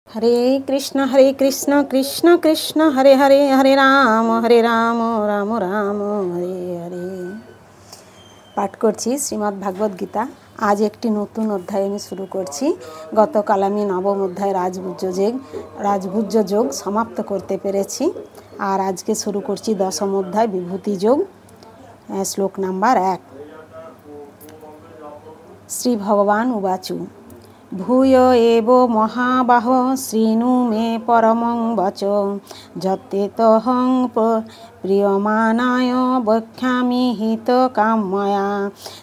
हरे कृष्ण कृष्ण कृष्ण हरे हरे हरे राम राम राम हरे हरे। पाठ करছি श्रीमद् भागवत गीता। आज एक नतून अध्याय আমি शुरू করছি। গতকাল আমি নবম অধ্যায় রাজভুজ্য যোগ সমাপ্ত করতে পেরেছি, আর আজকে শুরু করছি দশম অধ্যায় বিভূতি যোগ, শ্লোক নাম্বার 1। শ্রী ভগবান উবাচু ভূয় এব মহাবাহ শ্রীণু মে পরমং বচ যতেতহং প্রিয়মানায় বক্ষ্যামি হিত কাময়া।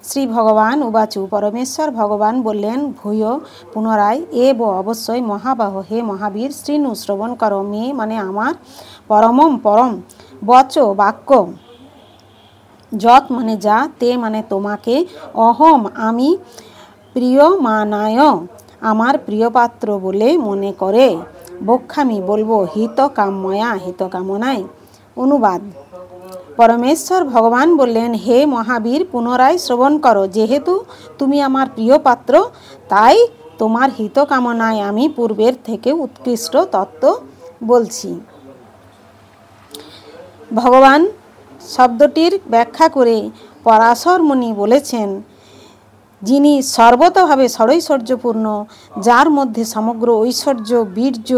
শ্রী ভগবান উবাচু, পরমেশ্বর ভগবান বললেন, ভূয় পুনরায়, এব অবশ্যই, মহাবাহ হে মহাবীর, শ্রীণু শ্রবণ করো, মে মানে আমার, পরমম পরম, বচ বাক্য, যত মানে যা, তে মানে তোমাকে, অহম আমি, প্রিয়মানায় আমার প্রিয়পাত্র বলে মনে করে, বক্ষ্যামি বলবো, হিত কাময়া হিত কামনায়। অনুবাদ: পরমেশ্বর ভগবান বললেন, হে মহাবীর, পুনরায় শ্রবণ করো, যেহেতু তুমি আমার প্রিয় পাত্র, তাই তোমার হিত কামনায় আমি পূর্বের থেকে উৎকৃষ্ট তত্ত্ব বলছি। ভগবান শব্দটির ব্যাখ্যা করে পরাশর মুনি বলেছেন, যিনি সর্বতভাবে ষড়ৈশ্বর্যপূর্ণ, যার মধ্যে সমগ্র ঐশ্বর্য, বীর্য,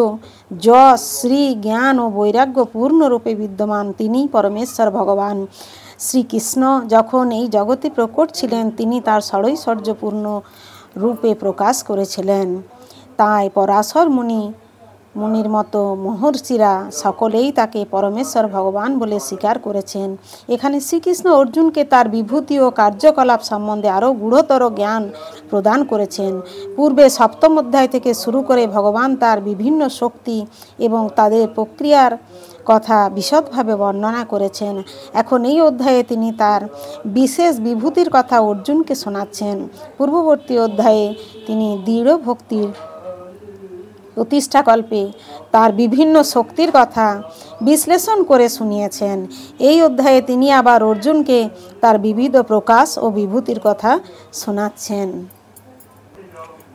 যশ, শ্রী, জ্ঞান ও বৈরাগ্য পূর্ণরূপে বিদ্যমান, তিনিই পরমেশ্বর ভগবান। শ্রীকৃষ্ণ যখন এই জগতে প্রকট ছিলেন, তিনি তার ষড়ৈশ্বর্যপূর্ণ রূপে প্রকাশ করেছিলেন। তাই পরাশর মুনির মতো মহর্ষিরা সকলেই তাকে পরমেশ্বর ভগবান বলে স্বীকার করেছেন। এখানে শ্রীকৃষ্ণ অর্জুনকে তার বিভূতি ও কার্যকলাপ সম্বন্ধে আরও গূঢ়তর জ্ঞান প্রদান করেছেন। পূর্বে সপ্তম অধ্যায় থেকে শুরু করে ভগবান তার বিভিন্ন শক্তি এবং তাদের প্রক্রিয়ার কথা বিশদভাবে বর্ণনা করেছেন। এখন এই অধ্যায়ে তিনি তার বিশেষ বিভূতির কথা অর্জুনকে শোনাচ্ছেন। পূর্ববর্তী অধ্যায়ে তিনি দৃঢ় ভক্তির প্রতিষ্ঠাকল্পে তার বিভিন্ন শক্তির কথা বিশ্লেষণ করে শুনিয়েছেন। এই অধ্যায়ে তিনি আবার অর্জুনকে তার বিবিধ প্রকাশ ও বিভূতির কথা শোনাচ্ছেন।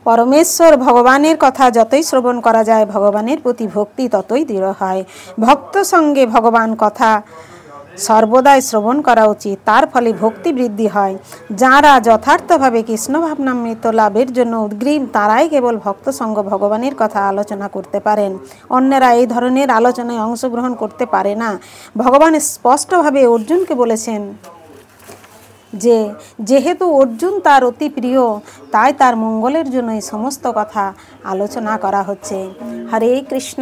পরমেশ্বর ভগবানের কথা যতই শ্রবণ করা যায়, ভগবানের প্রতি ভক্তি ততই দৃঢ় হয়। ভক্ত সঙ্গে ভগবান কথা সর্বদাই শ্রবণ করা উচিত, তার ফলে ভক্তি বৃদ্ধি হয়। যাঁরা যথার্থভাবে কৃষ্ণ ভাবনামৃত লাভের জন্য উদ্গ্রীব, তারাই কেবল ভক্ত সঙ্গ ভগবানের কথা আলোচনা করতে পারেন। অন্যেরা এই ধরনের আলোচনায় অংশগ্রহণ করতে পারে না। ভগবান স্পষ্টভাবে অর্জুনকে বলেছেন যে যেহেতু অর্জুন তার অতি প্রিয়, তাই তার মঙ্গলের জন্য এই সমস্ত কথা আলোচনা করা হচ্ছে। হরে কৃষ্ণ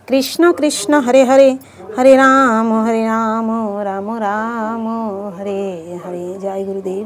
কৃষ্ণ কৃষ্ণ হরে হরে, হরে রাম রাম রাম হরে হরে। জয় গুরুদেব।